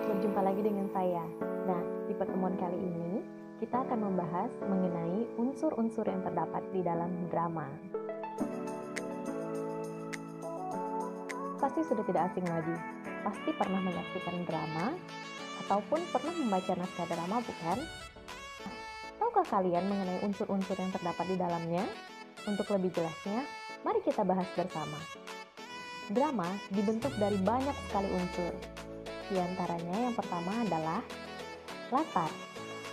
berjumpa lagi dengan saya. Nah, di pertemuan kali ini, kita akan membahas mengenai unsur-unsur yang terdapat di dalam drama. Pasti sudah tidak asing lagi, pasti pernah menyaksikan drama, ataupun pernah membaca naskah drama, bukan? Tahukah kalian mengenai unsur-unsur yang terdapat di dalamnya? Untuk lebih jelasnya, mari kita bahas bersama. Drama dibentuk dari banyak sekali unsur. Di antaranya yang pertama adalah latar.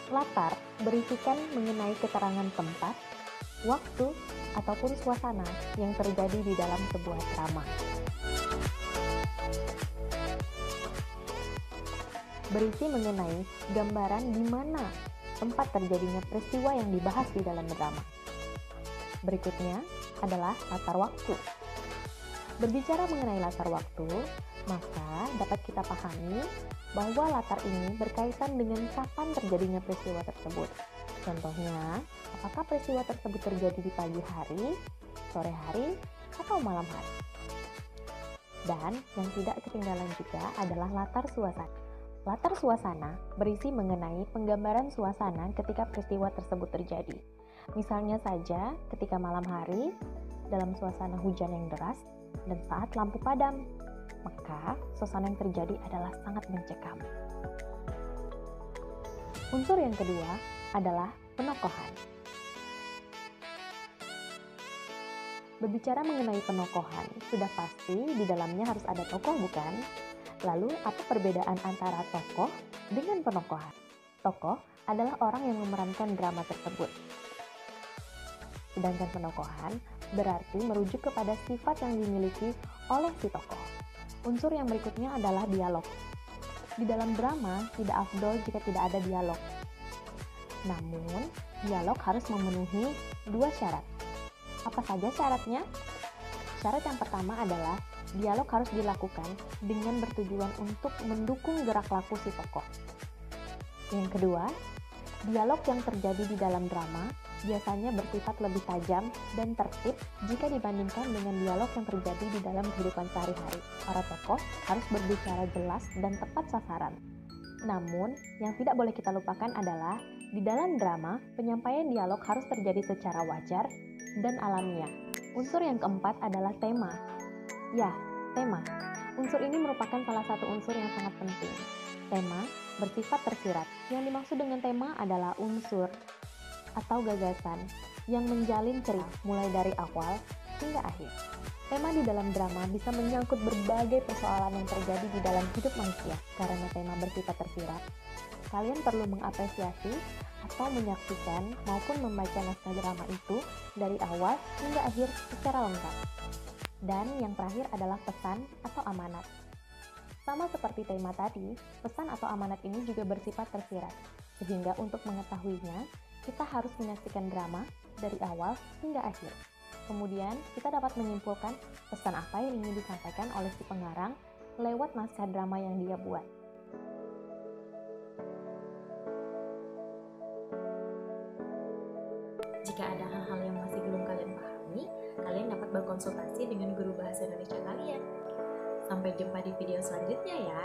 Latar berisikan mengenai keterangan tempat, waktu, ataupun suasana yang terjadi di dalam sebuah drama. Berisi mengenai gambaran di mana tempat terjadinya peristiwa yang dibahas di dalam drama. Berikutnya adalah latar waktu. Berbicara mengenai latar waktu, maka dapat kita pahami bahwa latar ini berkaitan dengan kapan terjadinya peristiwa tersebut. Contohnya, apakah peristiwa tersebut terjadi di pagi hari, sore hari, atau malam hari. Dan yang tidak ketinggalan juga adalah latar suasana. Latar suasana berisi mengenai penggambaran suasana ketika peristiwa tersebut terjadi. Misalnya saja ketika malam hari, dalam suasana hujan yang deras, dan saat lampu padam, maka suasana yang terjadi adalah sangat mencekam. Unsur yang kedua adalah penokohan. Berbicara mengenai penokohan, sudah pasti di dalamnya harus ada tokoh, bukan? Lalu, apa perbedaan antara tokoh dengan penokohan? Tokoh adalah orang yang memerankan drama tersebut. Sedangkan penokohan berarti merujuk kepada sifat yang dimiliki oleh si tokoh. Unsur yang berikutnya adalah dialog. Di dalam drama tidak afdol jika tidak ada dialog. Namun, dialog harus memenuhi dua syarat. Apa saja syaratnya? Syarat yang pertama adalah dialog harus dilakukan dengan bertujuan untuk mendukung gerak laku si tokoh. Yang kedua, dialog yang terjadi di dalam drama biasanya bersifat lebih tajam dan tertib jika dibandingkan dengan dialog yang terjadi di dalam kehidupan sehari-hari. Para tokoh harus berbicara jelas dan tepat sasaran. Namun, yang tidak boleh kita lupakan adalah di dalam drama, penyampaian dialog harus terjadi secara wajar dan alamiah. Unsur yang keempat adalah tema. Ya, tema. Unsur ini merupakan salah satu unsur yang sangat penting. Tema bersifat tersirat. Yang dimaksud dengan tema adalah unsur atau gagasan yang menjalin cerita mulai dari awal hingga akhir. Tema di dalam drama bisa menyangkut berbagai persoalan yang terjadi di dalam hidup manusia. Karena tema bersifat tersirat, kalian perlu mengapresiasi atau menyaksikan maupun membaca naskah drama itu dari awal hingga akhir secara lengkap. Dan yang terakhir adalah pesan atau amanat. Sama seperti tema tadi, pesan atau amanat ini juga bersifat tersirat, sehingga untuk mengetahuinya, kita harus menyaksikan drama dari awal hingga akhir. Kemudian, kita dapat menyimpulkan pesan apa yang ingin disampaikan oleh si pengarang lewat naskah drama yang dia buat. Jika ada hal-hal yang masih belum kalian pahami, kalian dapat berkonsultasi dengan guru bahasa Indonesia kalian. Sampai jumpa di video selanjutnya ya.